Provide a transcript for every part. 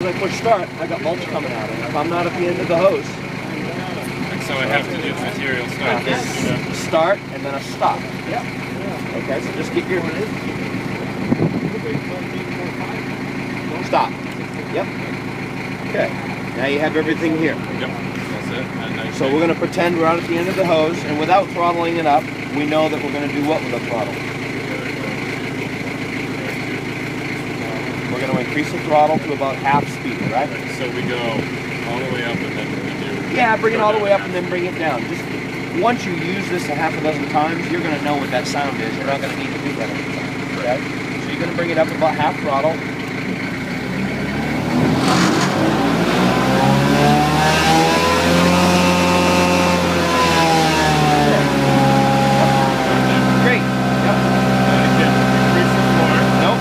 When I push start, I got mulch coming out, and if I'm not at the end of the hose, and so I have to do the material start. Start and then a stop. Yeah. Okay, so just get your stop. Yep. Okay. Now you have everything here. Yep. That's it. So we're going to pretend we're out at the end of the hose, and without throttling it up, we know that we're going to do what with the throttle? We're going to increase the throttle to about half speed, right? So we go all the way up and then we do... Yeah, bring it all the way up and then bring it down. Just once you use this a half a dozen times, you're going to know what that sound is. You're not going to need to do that every time, okay? So you're going to bring it up about half throttle. Great. Yep. Increase the floor. Nope.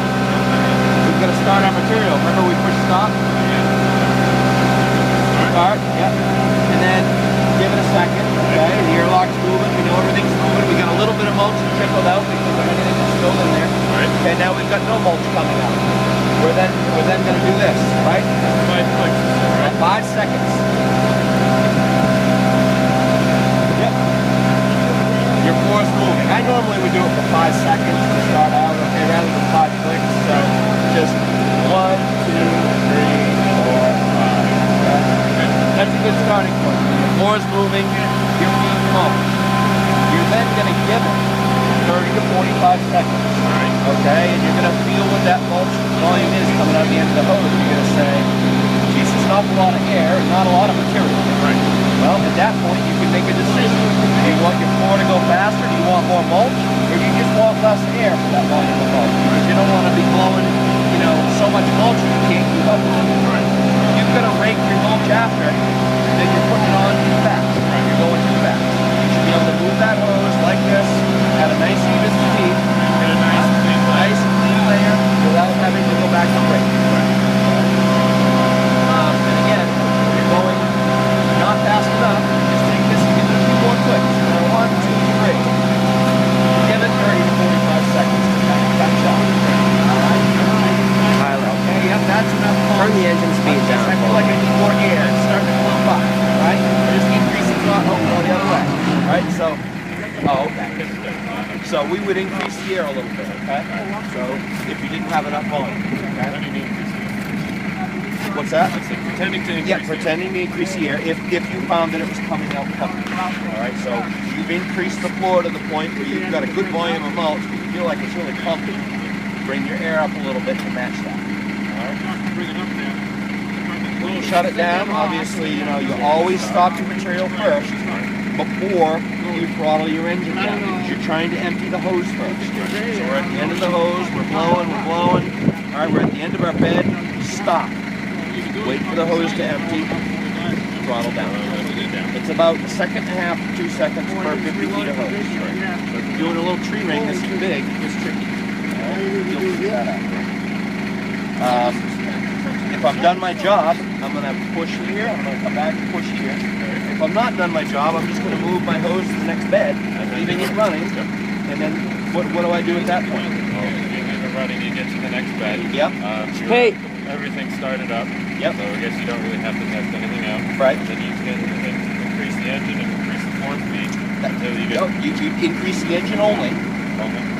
We're going to start our material. Remember we push stop? Start, yep. And then give it a second, okay? The airlock's moving, we know everything's moving. We got a little bit of mulch trickled out because of anything that's still in there. Right. Okay, now we've got no mulch coming out. We're then going to do this, right? 5 clicks. At 5 seconds. Yep. Your floor's moving. I normally would do it for 5 seconds to start out, okay, rather than 5 clicks. So just 1, 2, 3, 4, 5. Okay? That's a good starting point. The floor's moving, you're being mulch. You're then going to give it 30 to 45 seconds. Right. Okay, and you're going to feel what that mulch volume is coming out the end of the hose. You're going to say, geez, it's not a lot of air, not a lot of material. Right. Well, at that point, you can make a decision. Do you want your floor to go faster? Do you want more mulch? Or do you just want less air for that volume of mulch? Because you don't want to be blowing, so much mulch that you can't keep up with it. Right. You've got to rake your mulch after, then you're putting it on too fast. Right. You're going too fast. You should be able to move that hose like this at a nice even speed. Get a nice clean layer without having to go back to rake. Right. And again, if you're going not fast enough, just take this and give it a few more clicks. 1, 2, 3. Give it 30 to 45 seconds to kind of catch up. Alright? Okay, yep, that's enough. Turn the engine speed down. I feel like I need more air. It's starting to come by. Alright? Just increase the throttle. Oh, go the other way. Alright, so. Oh, okay. So we would increase the air a little bit, okay? So if you didn't have enough volume. Okay? What's that? Pretending to increase. Yeah, pretending to increase the air if you found that it was coming out pumping. Alright, so you've increased the floor to the point where you've got a good volume of mulch, but you feel like it's really pumping. Bring your air up a little bit to match that. Alright? Bring it up now. When you shut it down, obviously, you always stop your material first before you throttle your engine down, because you're trying to empty the hose first. So we're at the end of the hose, we're blowing. Alright, we're at the end of our bed, stop. Wait for the hose to empty, throttle down. It's about 1.5 seconds to 2 seconds per 50 feet of hose. So if you're doing a little tree ring that's too big, it's tricky. You'll figure that out. If I've done my job, I'm going to push here, I'm going to come back and push here. If I'm not done my job, I'm just going to move my hose to the next bed, leaving it running, and then what do I do at that point? You leave it running, you get to the next bed. Yep. Hey. Everything started up. Yep. So I guess you don't really have to test anything out. Right. Then you can increase the engine and increase the floor speed until you get... No, you increase the engine only,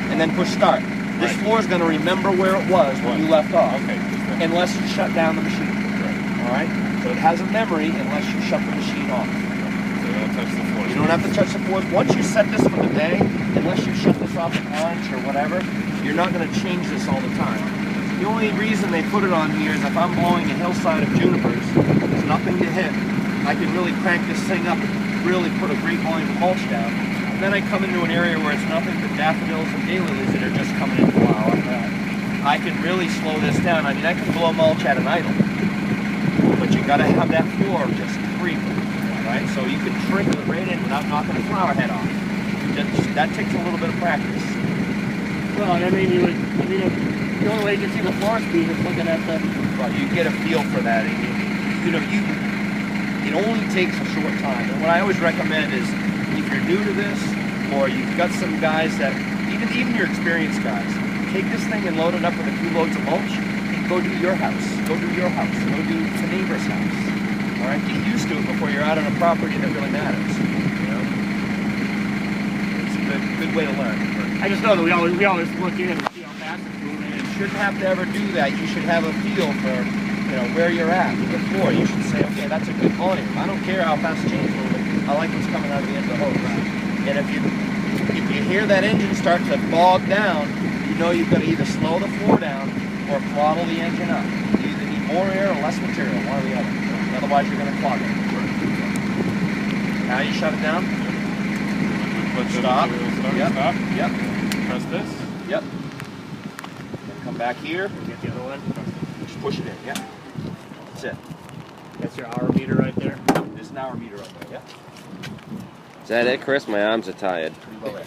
and then push start. This floor is going to remember where it was when you left off, unless you shut down the machine. All right? So it has a memory unless you shut the machine off. So don't touch the floor. You don't have to touch the floors. Once you set this for the day, unless you shut this off at lunch or whatever, you're not going to change this all the time. The only reason they put it on here is if I'm blowing a hillside of junipers, there's nothing to hit. I can really crank this thing up and really put a great volume of mulch down. And then I come into an area where it's nothing but daffodils and daylilies that are just coming in flower. I can really slow this down. I mean, I can blow mulch at an idle, but you got to have that floor just free, right? So you can trickle it right in without knocking the flower head off. That takes a little bit of practice. Well, and I mean, the only way you can see the floor speed is looking at the... Well, you get a feel for that. And it only takes a short time. And what I always recommend is, if you're new to this, or you've got some guys that, even your experienced guys, take this thing and load it up with a few loads of mulch, and go do your house. Go do your house. Go do the neighbor's house. All right, get used to it before you're out on a property that really matters. You know, it's a good way to learn. I just know that we always look in and see how fast it's moving. You shouldn't have to ever do that. You should have a feel for, you know, where you're at. Before you should say, okay, that's a good volume. I don't care how fast the chain's moving. I like what's coming out of the end of the hose. And if you hear that engine start to bog down, you know you've got to either slow the floor down or throttle the engine up. You either need more air or less material, one or the other. Otherwise, you're going to clog it. Now you shut it down. Stop. Yep. Stop. Yep. Press this. Yep. Then come back here. Get the other one. Just push it in. Yep. That's it. That's your hour meter right there. There's an hour meter right there. Yep. Is that it, Chris? My arms are tired. Pretty well there.